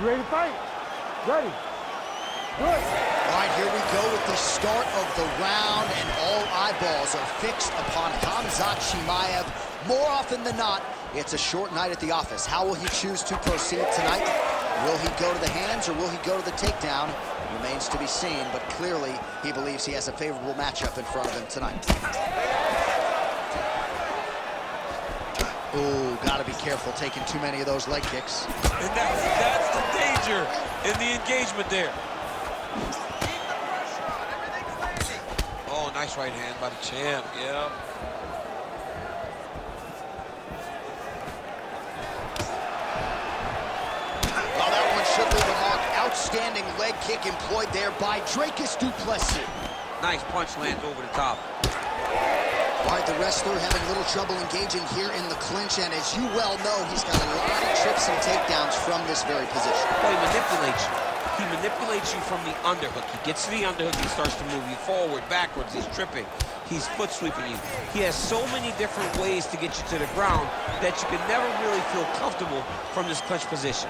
You ready to fight? Ready. Good. All right, here we go with the start of the round, and all eyeballs are fixed upon Khamzat Chimaev. More often than not, it's a short night at the office. How will he choose to proceed tonight? Will he go to the hands or will he go to the takedown? Remains to be seen, but clearly he believes he has a favorable matchup in front of him tonight. Ooh, gotta be careful taking too many of those leg kicks. And that's the danger in the engagement there. Oh, nice right hand by the champ, yeah. Oh, that one should leave a mark. Outstanding leg kick employed there by Du Plessis. Nice punch lands over the top. All right, the wrestler having a little trouble engaging here in the clinch, and as you well know, he's got a lot of trips and takedowns from this very position. Well, he manipulates you. He manipulates you from the underhook. He gets to the underhook, he starts to move you forward, backwards, he's tripping. He's foot sweeping you. He has so many different ways to get you to the ground that you can never really feel comfortable from this clinch position.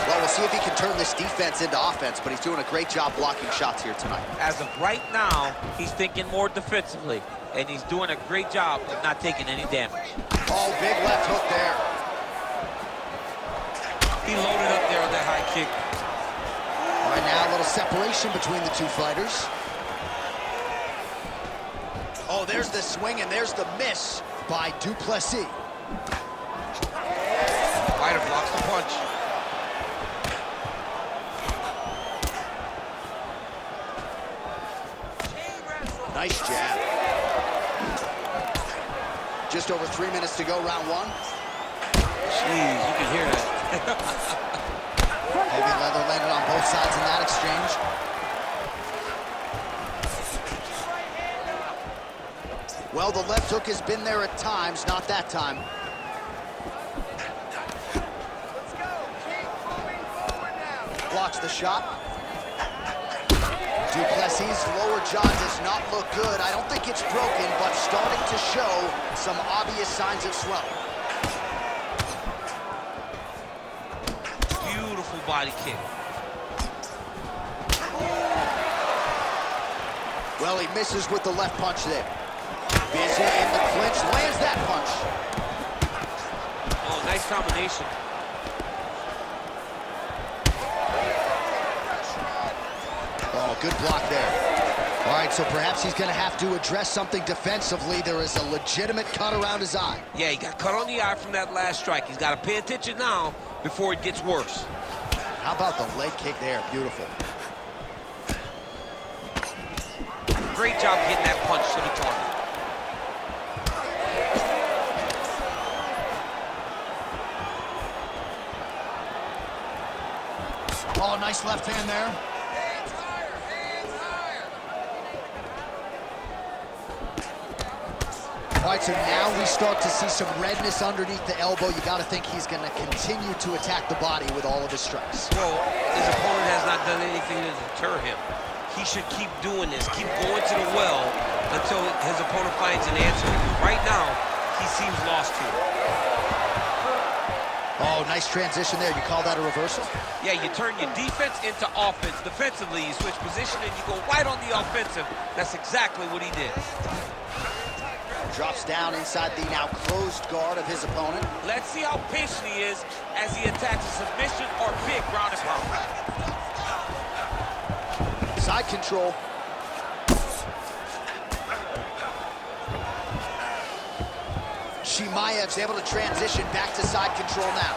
Well, we'll see if he can turn this defense into offense, but he's doing a great job blocking shots here tonight. As of right now, he's thinking more defensively, and he's doing a great job of not taking any damage. Oh, big left hook there. He loaded up there on that high kick. All right, now a little separation between the two fighters. Oh, there's the swing, and there's the miss by Du Plessis. Fighter blocks the punch. Nice jab. Just over 3 minutes to go, round one. Jeez, you can hear that. Heavy leather landed on both sides in that exchange. Well, the left hook has been there at times, not that time. Blocks the shot. Du Plessis' lower jaw does not look good. I don't think it's broken, but starting to show some obvious signs of swelling. Beautiful body kick. Well, he misses with the left punch there. Busy in the clinch, lands that punch. Oh, nice combination. Oh, good block there. All right, so perhaps he's going to have to address something defensively. There is a legitimate cut around his eye. Yeah, he got cut on the eye from that last strike. He's got to pay attention now before it gets worse. How about the leg kick there? Beautiful. Great job getting that punch to the target. Oh, nice left hand there. Hands higher, hands higher. All right, so now we start to see some redness underneath the elbow. You got to think he's going to continue to attack the body with all of his strikes. Well, his opponent has not done anything to deter him. He should keep doing this, keep going to the well until his opponent finds an answer. Right now, he seems lost here. Oh, nice transition there. You call that a reversal? Yeah, you turn your defense into offense. Defensively, you switch position and you go right on the offensive. That's exactly what he did. Drops down inside the now closed guard of his opponent. Let's see how patient he is as he attacks a submission or big ground and pound. Side control. Chimaev's able to transition back to side control now.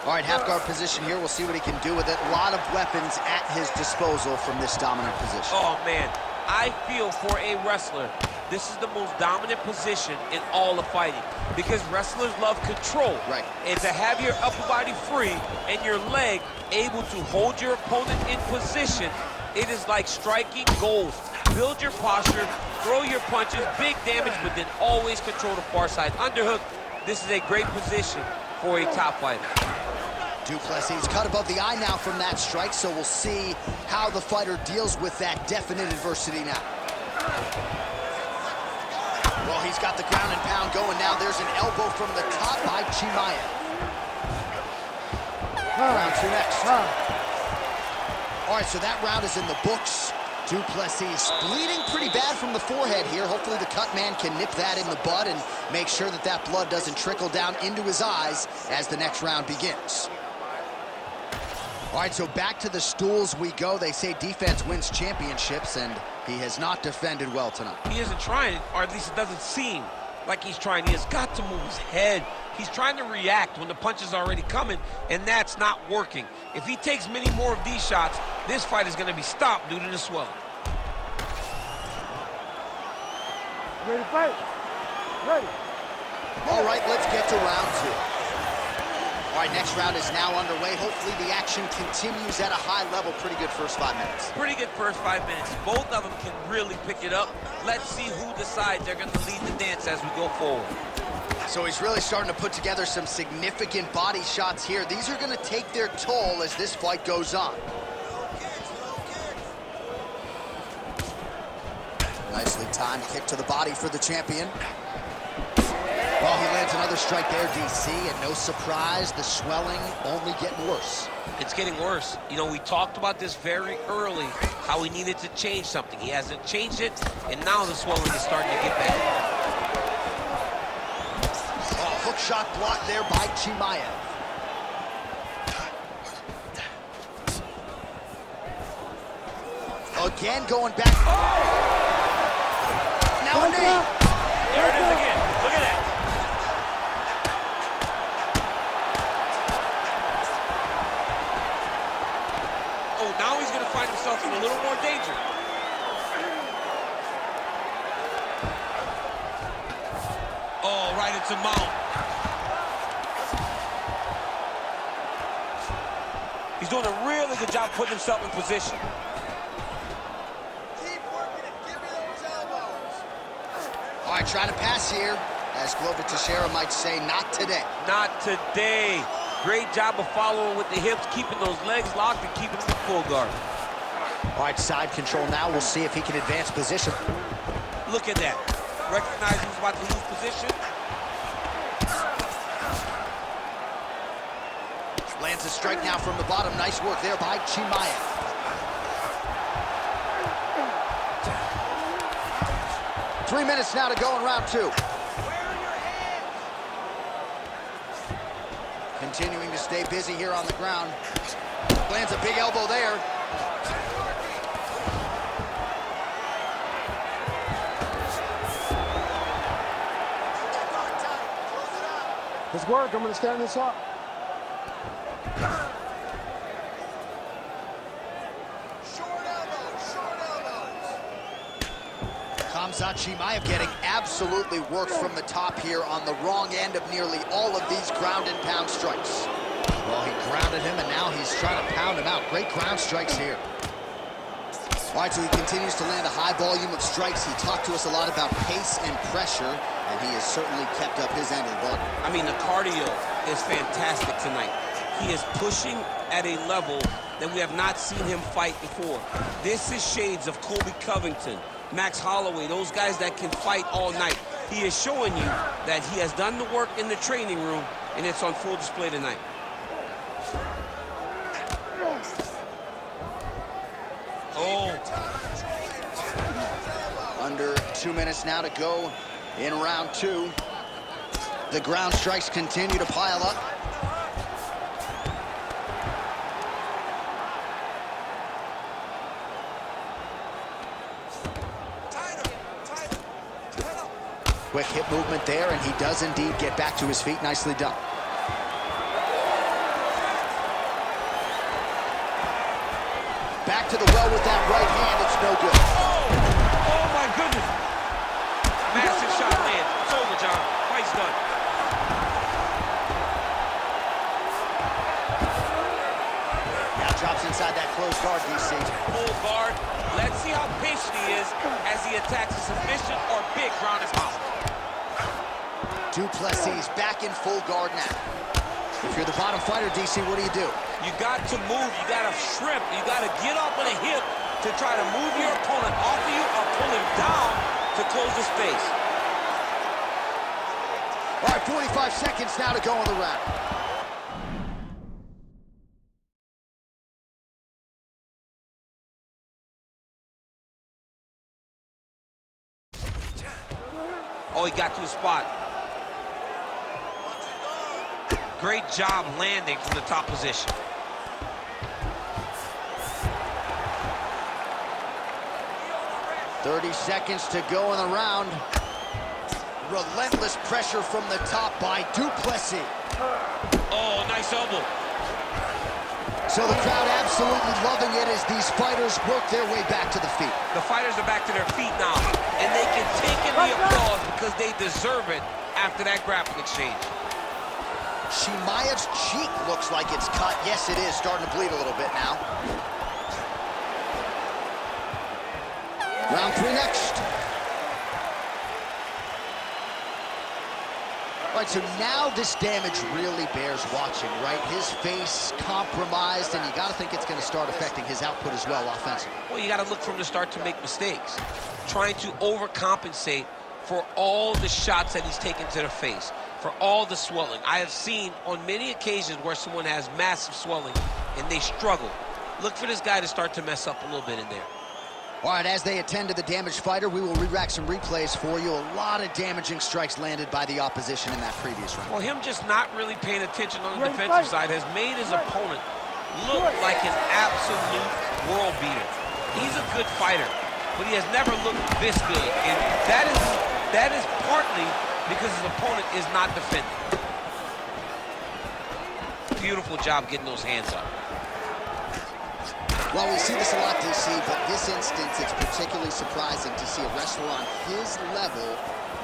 All right, half guard position here. We'll see what he can do with it. A lot of weapons at his disposal from this dominant position. Oh, man. I feel for a wrestler, this is the most dominant position in all of fighting because wrestlers love control. Right. And to have your upper body free and your leg able to hold your opponent in position, it is like striking gold. Build your posture, throw your punches, big damage, but then always control the far side underhook. This is a great position for a top fighter. Du Plessis cut above the eye now from that strike, so we'll see how the fighter deals with that definite adversity now. Well, he's got the ground and pound going now. There's an elbow from the top by Chimaev. Round 2 next. All right, so that round is in the books. Du Plessis bleeding pretty bad from the forehead here. Hopefully the cut man can nip that in the bud and make sure that that blood doesn't trickle down into his eyes as the next round begins. All right, so back to the stools we go. They say defense wins championships, and he has not defended well tonight. He isn't trying, or at least it doesn't seem like he's trying. He has got to move his head. He's trying to react when the punch is already coming, and that's not working. If he takes many more of these shots, this fight is going to be stopped due to the swelling. Ready to fight? Ready. All right, let's get to round 2. All right, next round is now underway. Hopefully the action continues at a high level. Pretty good first 5 minutes. Pretty good first 5 minutes. Both of them can really pick it up. Let's see who decides they're going to lead the dance as we go forward. So he's really starting to put together some significant body shots here. These are going to take their toll as this fight goes on. Nicely timed kick to the body for the champion. Well, he lands another strike there, DC, and no surprise, the swelling only getting worse. It's getting worse. You know, we talked about this very early, how he needed to change something. He hasn't changed it, and now the swelling is starting to get bad. Oh, hook shot blocked there by Chimaev. Again going back. Now a knee. There it is again. Look at that. Oh, now he's going to find himself in a little more danger. Oh, right into mount. He's doing a really good job putting himself in position. Keep working it. Give me those elbows. All right, trying to pass here. As Glover Teixeira might say, not today. Not today. Great job of following with the hips, keeping those legs locked and keeping them in full guard. All right, side control now. We'll see if he can advance position. Look at that. Recognize he was about to lose position. Lands a strike now from the bottom. Nice work there by Chimaev. Three minutes now to go in round 2. Where are your hands? Continuing to stay busy here on the ground. Lands a big elbow there. Let's work. I'm going to stand this up. Short elbows, short elbows. Khamzat Chimaev getting absolutely worked from the top here on the wrong end of nearly all of these ground and pound strikes. Well, he grounded him, and now he's trying to pound him out. Great ground strikes here. All right, so he continues to land a high volume of strikes. He talked to us a lot about pace and pressure, and he has certainly kept up his end of the bargain. I mean, the cardio is fantastic tonight. He is pushing at a level that we have not seen him fight before. This is shades of Colby Covington, Max Holloway, those guys that can fight all night. He is showing you that he has done the work in the training room, and it's on full display tonight. Oh. Under 2 minutes now to go in round 2. The ground strikes continue to pile up. Quick hip movement there, and he does indeed get back to his feet. Nicely done. Back to the well with that right hand. It's no good. Oh my goodness. Massive shot lands. It's over, John. Fight's done. Now drops inside that closed guard, DC. Full guard. Let's see how patient he is as he attacks a submission or big ground and pound. Du Plessis back in full guard now. If you're the bottom fighter, DC, what do? You got to move, you got to shrimp, you got to get up on a hip to try to move your opponent off of you or pull him down to close the space. All right, 45 seconds now to go in the round. Oh, he got to his spot. Great job landing from the top position. "30 seconds to go in the round. Relentless pressure from the top by Plessis. Oh, nice elbow. So the crowd absolutely loving it as these fighters work their way back to the feet. The fighters are back to their feet now, and they can take in the applause because they deserve it after that grappling exchange. Chimaev's cheek looks like it's cut. Yes, it is. Starting to bleed a little bit now. Round 3 next. All right, so now this damage really bears watching, right? His face compromised, and you got to think it's going to start affecting his output as well offensively. Well, you got to look from the start to make mistakes. Trying to overcompensate for all the shots that he's taken to the face, for all the swelling. I have seen on many occasions where someone has massive swelling and they struggle. Look for this guy to start to mess up a little bit in there. All right, as they attend to the damaged fighter, we will re-rack some replays for you. A lot of damaging strikes landed by the opposition in that previous round. Well, him just not really paying attention on the defensive side has made his opponent look like an absolute world beater. He's a good fighter, but he has never looked this good, and that is partly because his opponent is not defending. Beautiful job getting those hands up. Well, we see this a lot, DC, but this instance, it's particularly surprising to see a wrestler on his level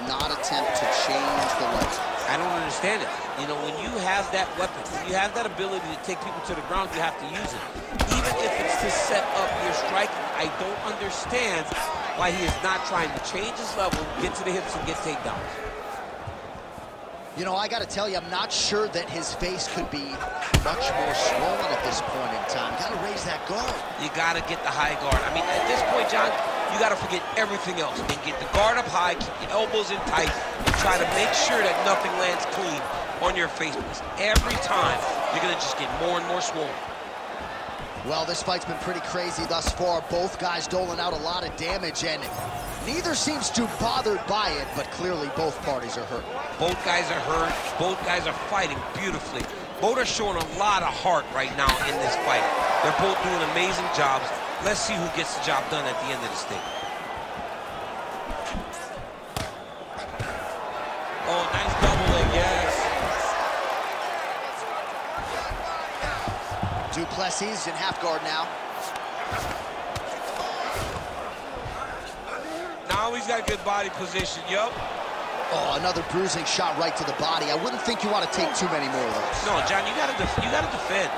not attempt to change the level. I don't understand it. You know, when you have that weapon, when you have that ability to take people to the ground, you have to use it. Even if it's to set up your striking, I don't understand why he is not trying to change his level, get to the hips, and get takedowns. You know, I got to tell you, I'm not sure that his face could be much more swollen at this point in time. Got to raise that guard. You got to get the high guard. I mean, at this point, John, you got to forget everything else and get the guard up high, keep your elbows in tight, and try to make sure that nothing lands clean on your face. Because every time, you're going to just get more and more swollen. Well, this fight's been pretty crazy thus far. Both guys doling out a lot of damage, and neither seems too bothered by it, but clearly both parties are hurt. Both guys are hurt. Both guys are fighting beautifully. Both are showing a lot of heart right now in this fight. They're both doing amazing jobs. Let's see who gets the job done at the end of this thing. Oh, nice double leg, yes. Plessis in half guard now. Now he's got a good body position, yup. Oh, another bruising shot right to the body. I wouldn't think you want to take too many more of those. No, John, you gotta defend.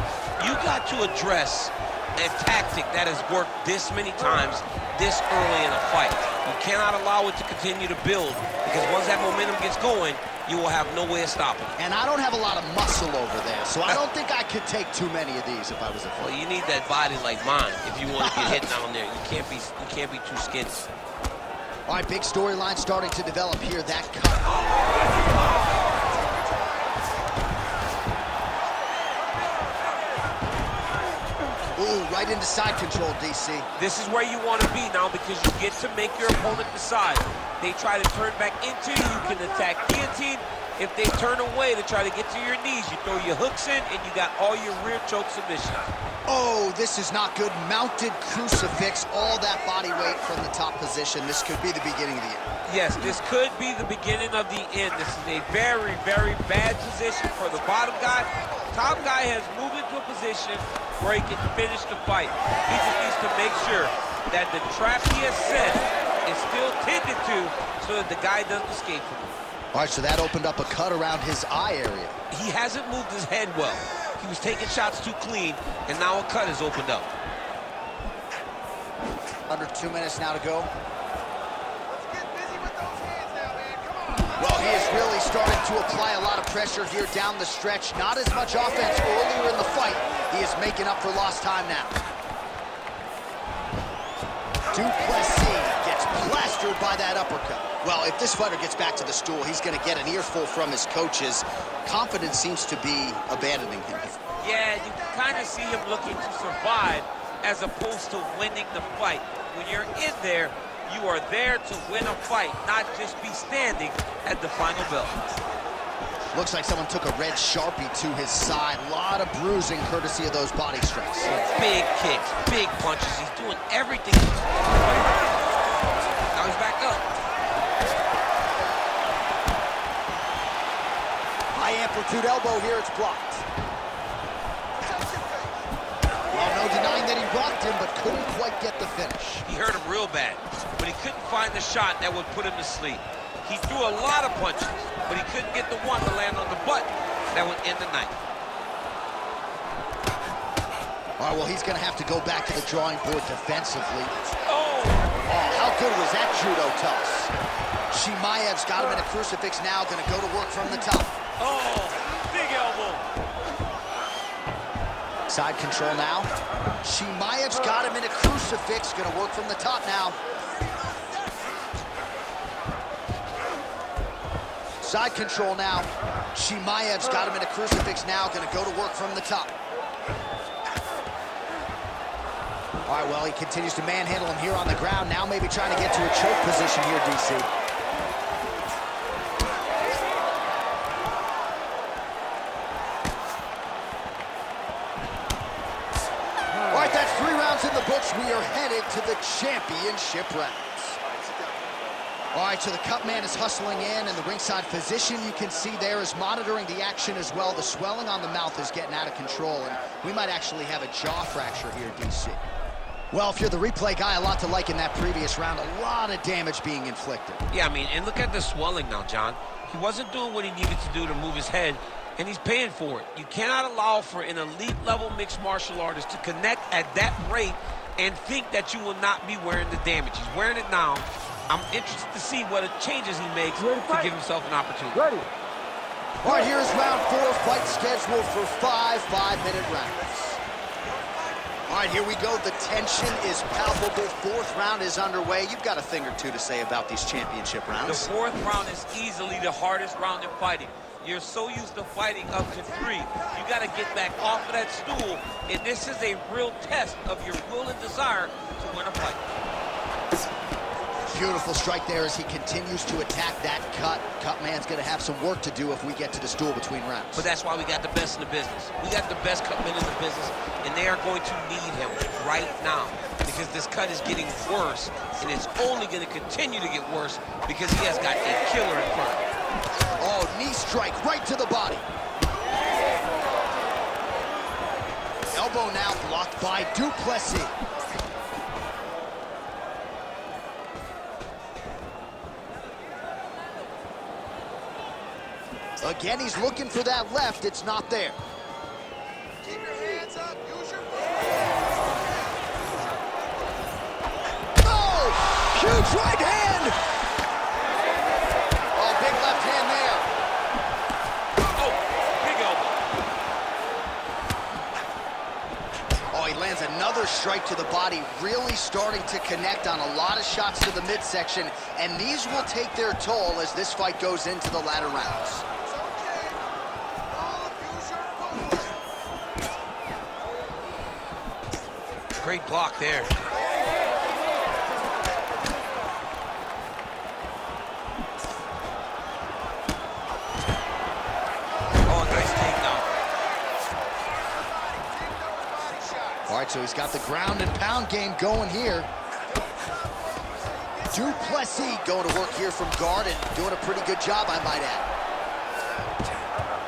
You got to address a tactic that has worked this many times this early in a fight. You cannot allow it to continue to build, because once that momentum gets going, you will have no way of stopping it. And I don't have a lot of muscle over there, so I don't think I could take too many of these if I was a fighter. Well, you need that body like mine if you want to get hit down there. You can't be too skinny. All right, big storyline starting to develop here. That cut. Ooh, right into side control, DC. This is where you want to be now, because you get to make your opponent decide. They try to turn back into you, you can attack guillotine. If they turn away to try to get to your knees, you throw your hooks in, and you got all your rear choke submissions. Oh, this is not good. Mounted crucifix, all that body weight from the top position. This could be the beginning of the end. Yes, this could be the beginning of the end. This is a very, very bad position for the bottom guy. Top guy has moved into a position where he can finish the fight. He just needs to make sure that the trap he has set is still tended to, so that the guy doesn't escape from it. All right, so that opened up a cut around his eye area. He hasn't moved his head well. He was taking shots too clean, and now a cut has opened up. Under 2 minutes now to go. Let's get busy with those hands now, man. Come on. Well, he is really starting to apply a lot of pressure here down the stretch. Not as much offense earlier in the fight. He is making up for lost time now. Plessis gets plastered by that uppercut. Well, if this fighter gets back to the stool, he's going to get an earful from his coaches. Confidence seems to be abandoning him here. Yeah, you can kind of see him looking to survive as opposed to winning the fight. When you're in there, you are there to win a fight, not just be standing at the final bell. Looks like someone took a red Sharpie to his side. A lot of bruising courtesy of those body strikes. Big kicks, big punches. He's doing everything. Now he's back up. High amplitude elbow here, it's blocked. Well, no denying that he rocked him, but couldn't quite get the finish. He hurt him real bad, but he couldn't find the shot that would put him to sleep. He threw a lot of punches, but he couldn't get the one to land on the button that would end the night. All right, well, he's going to have to go back to the drawing board defensively. Oh, how good was that judo toss? Chimaev's got him in a crucifix now, going to go to work from the top. oh, big elbow. Side control now. Chimaev's got him in a crucifix, going to work from the top now. Side control now. Chimaev's got him in a crucifix now, going to go to work from the top. All right, well, he continues to manhandle him here on the ground. Now maybe trying to get to a choke position here, DC. All right, that's 3 rounds in the books. We are headed to the championship rounds. All right, so the cut man is hustling in, and the ringside physician you can see there is monitoring the action as well. The swelling on the mouth is getting out of control, and we might actually have a jaw fracture here, DC. Well, if you're the replay guy, a lot to like in that previous round. A lot of damage being inflicted. Yeah, I mean, and look at the swelling now, John. He wasn't doing what he needed to do to move his head, and he's paying for it. You cannot allow for an elite-level mixed martial artist to connect at that rate and think that you will not be wearing the damage. He's wearing it now. I'm interested to see what changes he makes to give himself an opportunity. Ready. All right, here's round 4, fight scheduled for 5 5-minute rounds. All right, here we go. The tension is palpable. 4th round is underway. You've got a thing or two to say about these championship rounds. The 4th round is easily the hardest round in fighting. You're so used to fighting up to 3. You got to get back off of that stool, and this is a real test of your will and desire to win a fight. Beautiful strike there as he continues to attack that cut. Cut man's going to have some work to do if we get to the stool between rounds. But that's why we got the best in the business. We got the best cut men in the business, and they are going to need him right now because this cut is getting worse, and it's only going to continue to get worse because he has got a killer in front of him. Oh, knee strike right to the body. Elbow now blocked by Plessis. Again, he's looking for that left. It's not there. Keep your hands up. Use your Oh! Huge right hand! Oh, big left hand there. Oh, big elbow. Oh, he lands another strike to the body, really starting to connect on a lot of shots to the midsection, and these will take their toll as this fight goes into the latter rounds. Great block there. Oh, nice takedown. All right, so he's got the ground and pound game going here. Plessis going to work here from guard and doing a pretty good job, I might add.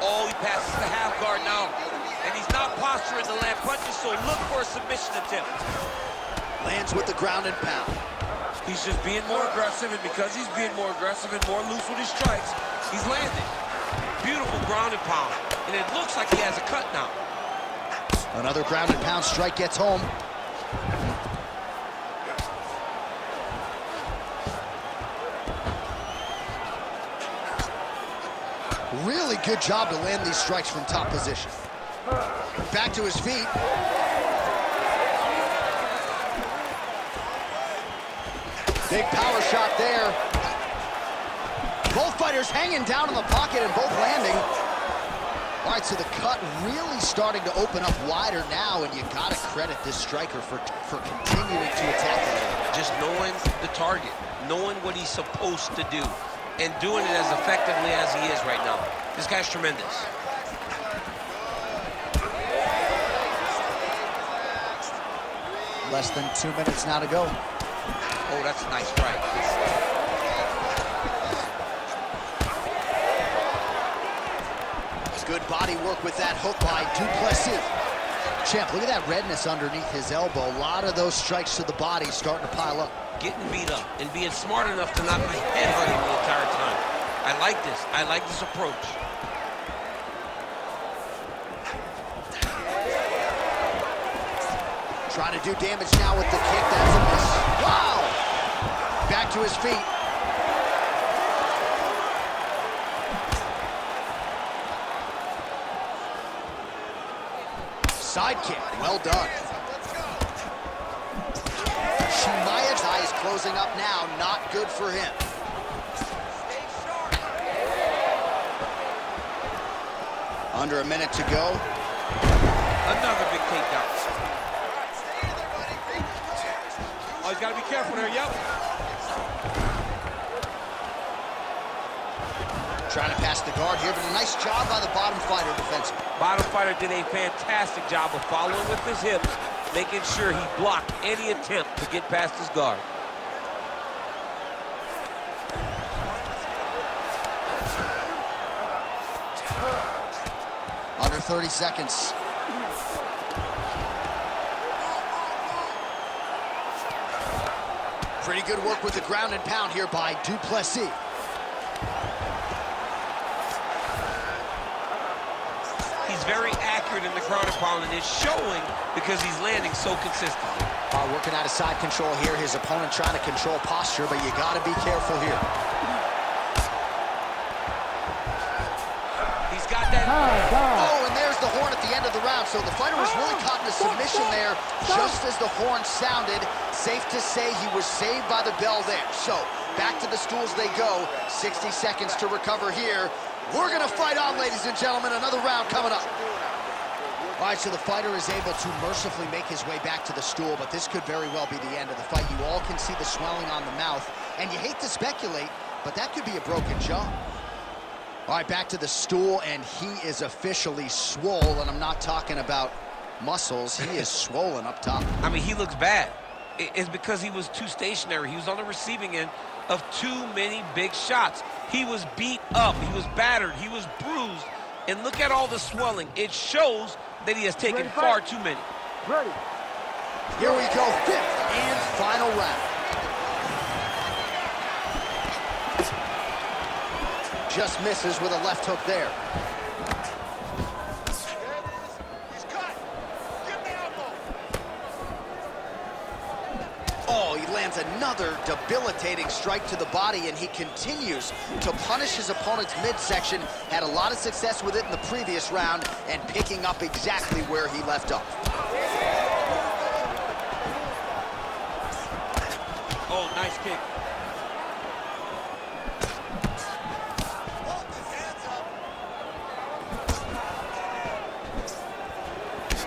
Oh, he passes the half guard now. And he's not posturing to land punches, so look for a submission attempt. Lands with the ground and pound. He's just being more aggressive, and because he's being more aggressive and more loose with his strikes, he's landing. Beautiful ground and pound. And it looks like he has a cut now. Another ground and pound strike gets home. Really good job to land these strikes from top position. Back to his feet. Big power shot there. Both fighters hanging down in the pocket and both landing. All right, so the cut really starting to open up wider now, and you gotta credit this striker for continuing to attack it. Just knowing the target, knowing what he's supposed to do, and doing it as effectively as he is right now. This guy's tremendous. Less than 2 minutes now to go. Oh, that's a nice strike. Good body work with that hook by Du Plessis. Champ, look at that redness underneath his elbow. A lot of those strikes to the body starting to pile up. Getting beat up and being smart enough to not be headhunting the entire time. I like this. I like this approach. Trying to do damage now with the kick. That's a miss. Wow! Back to his feet. Side kick, well done. Chimaev's eye is closing up now, not good for him. Under a minute to go. Another big takedown. Oh, he's got to be careful there, yep. Trying to pass the guard here, but a nice job by the bottom fighter defensively. Bottom fighter did a fantastic job of following with his hips, making sure he blocked any attempt to get past his guard. Under 30 seconds. Pretty good work with the ground and pound here by Du Plessis. He's very accurate in the ground and pound, and it's showing because he's landing so consistently. Working out of side control here. His opponent trying to control posture, but you got to be careful here. He's got that. Oh, and there's the horn at the end of the round. So the fighter was really caught in a submission there just as the horn sounded. Safe to say he was saved by the bell there. So back to the stools they go. 60 seconds to recover here. We're going to fight on, ladies and gentlemen. Another round coming up. All right, so the fighter is able to mercifully make his way back to the stool, but this could very well be the end of the fight. You all can see the swelling on the mouth, and you hate to speculate, but that could be a broken jaw. All right, back to the stool, and he is officially swole, and I'm not talking about muscles. He is swollen up top. I mean, he looks bad. It's because he was too stationary. He was on the receiving end of too many big shots. He was beat up, he was battered, he was bruised, and look at all the swelling. It shows that he has taken far too many. Ready. Here we go, fifth and final round. Just misses with a left hook there. He's cut. Give the elbow. Oh, he lands another debilitating strike to the body, and he continues to punish his opponent's midsection. Had a lot of success with it in the previous round, and picking up exactly where he left off. Oh, nice kick.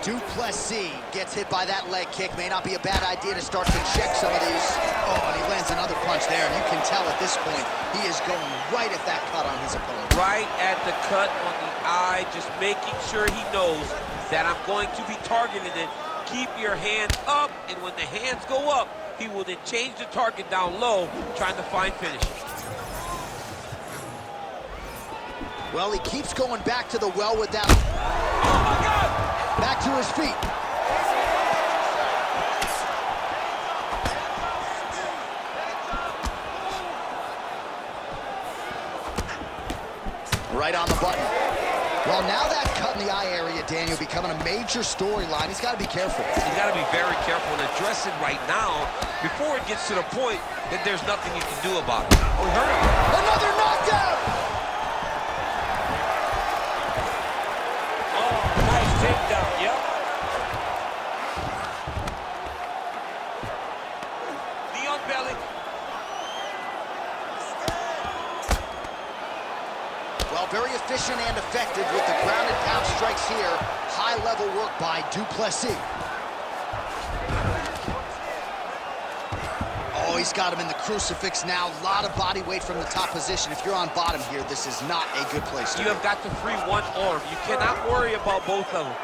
Du Plessis gets hit by that leg kick. May not be a bad idea to start to check some of these. Oh, and he lands another punch there, and you can tell at this point he is going right at that cut on his opponent. Right at the cut on the eye, just making sure he knows that I'm going to be targeting it. Keep your hands up, and when the hands go up, he will then change the target down low, trying to find finishes. Well, he keeps going back to the well with that. Oh, my God! Back to his feet. Right on the button. Well, now that cut in the eye area, Daniel, becoming a major storyline. He's got to be careful. He's got to be very careful and address it right now before it gets to the point that there's nothing you can do about it. Oh, he hurt him. Another knockdown! Oh, nice takedown, yep. Belly. strikes here. High-level work by Plessis. Oh, he's got him in the crucifix now. A lot of body weight from the top position. If you're on bottom here, this is not a good place to be. You have got to free one arm. You cannot worry about both of them.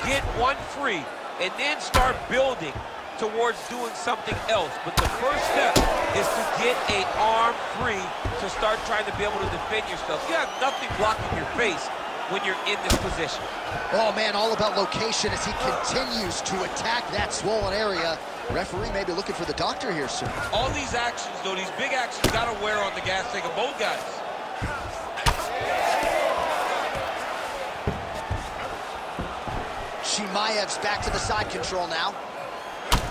Get one free, and then start building towards doing something else. But the first step is to get an arm free to start trying to be able to defend yourself. You have nothing blocking your face when you're in this position. Oh, man, all about location as he continues to attack that swollen area. Referee may be looking for the doctor here soon. All these actions, though, these big actions, got to wear on the gas tank of both guys. Chimaev's back to the side control now.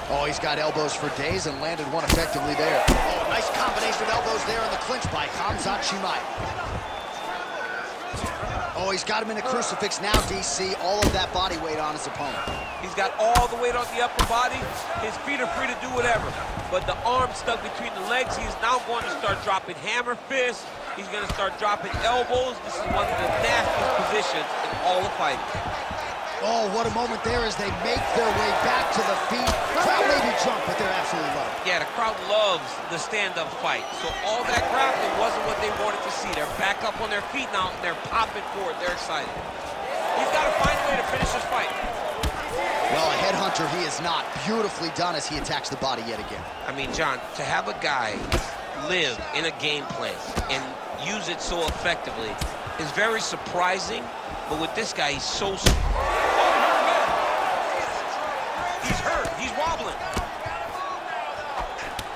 Oh, he's got elbows for days and landed one effectively there. Oh, nice combination of elbows there in the clinch by Chimaev. Oh, he's got him in a crucifix now, DC. All of that body weight on his opponent. He's got all the weight on the upper body. His feet are free to do whatever. But the arm stuck between the legs. He's now going to start dropping hammer fists. He's going to start dropping elbows. This is one of the nastiest positions in all of fighting. Oh, what a moment there as they make their way back to the feet. Crowd may be drunk, but they're absolutely loving it. Yeah, the crowd loves the stand-up fight. So all that grappling wasn't what they wanted to see. They're back up on their feet now, and they're popping forward. They're excited. He's got to find a way to finish this fight. Well, a headhunter he is not. Beautifully done as he attacks the body yet again. I mean, John, to have a guy live in a game plan and use it so effectively is very surprising. But with this guy, he's so... He's hurt. He's wobbling.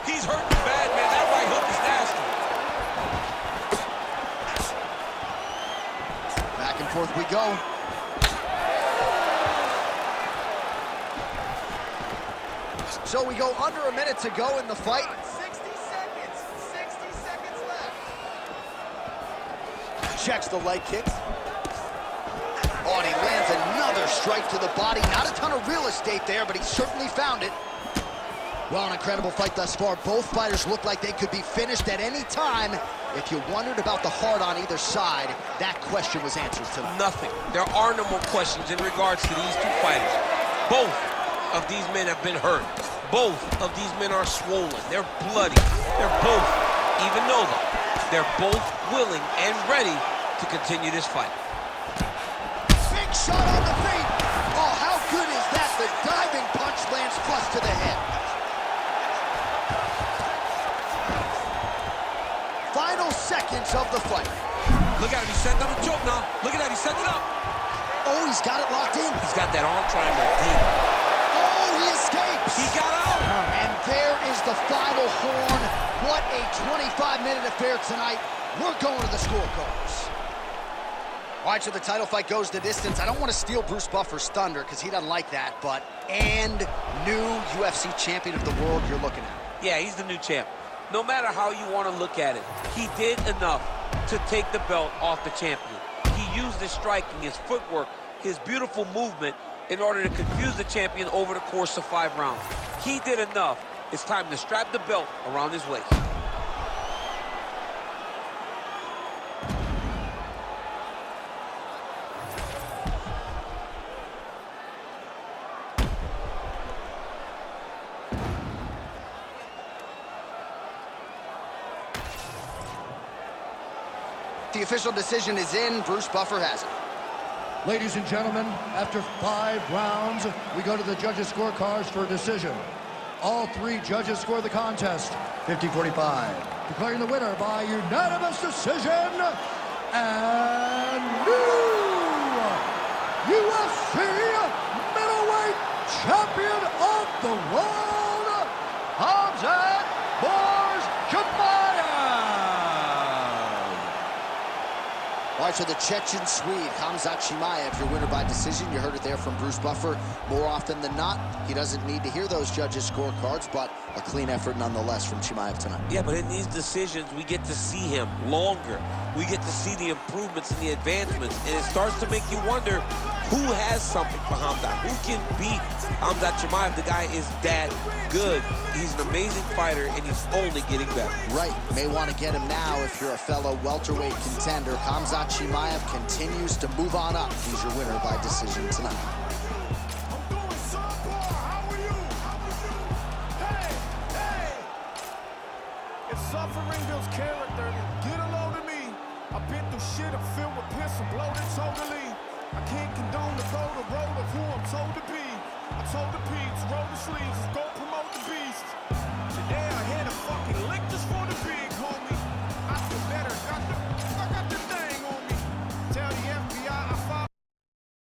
He's hurting bad, man. That right hook is nasty. Back and forth we go. So we go under a minute to go in the fight. 60 seconds. 60 seconds left. Checks the leg kicks. Oh, and he lands another strike to the body. Not a ton of real estate there, but he certainly found it. Well, an incredible fight thus far. Both fighters look like they could be finished at any time. If you wondered about the heart on either side, that question was answered tonight. Nothing. There are no more questions in regards to these two fighters. Both of these men have been hurt. Both of these men are swollen. They're bloody. They're both, even though they're both willing and ready to continue this fight. Big shot on the feet. Oh, how good is that? The diving punch lands flush to the head. Final seconds of the fight. Look at him. He's setting up a choke now. Look at that. He's setting it up. Oh, he's got it locked in. He's got that arm triangle deep. Oh, he escapes. He got out. And there is the final horn. What a 25-minute affair tonight. We're going to the scorecards. All right, so the title fight goes the distance. I don't want to steal Bruce Buffer's thunder because he doesn't like that, but new UFC champion of the world you're looking at. Yeah, he's the new champ. No matter how you want to look at it, he did enough to take the belt off the champion. He used his striking, his footwork, his beautiful movement in order to confuse the champion over the course of 5 rounds. He did enough. It's time to strap the belt around his waist. The official decision is in. Bruce Buffer has it. Ladies and gentlemen, after 5 rounds, we go to the judges' scorecards for a decision. All 3 judges score the contest, 50-45. Declaring the winner by unanimous decision, and new UFC middleweight champion of the world, Chimaev. All right, so the Chechen Swede, Chimaev, your winner by decision. You heard it there from Bruce Buffer. More often than not, he doesn't need to hear those judges' scorecards, but a clean effort nonetheless from Chimaev tonight. Yeah, but in these decisions, we get to see him longer. We get to see the improvements and the advancements, and it starts to make you wonder who has something for Khamzat? Who can beat Khamzat Chimaev? The guy is that good. He's an amazing fighter, and he's only getting better. Right, may want to get him now if you're a fellow welterweight contender. Khamzat Chimaev continues to move on up. He's your winner by decision tonight. Suffering builds character. Get a load of me. I've been through shit. I'm filled with piss and bloated totally. I can't condone the road of who I'm told to be. I told the Pete, roll the sleeves, go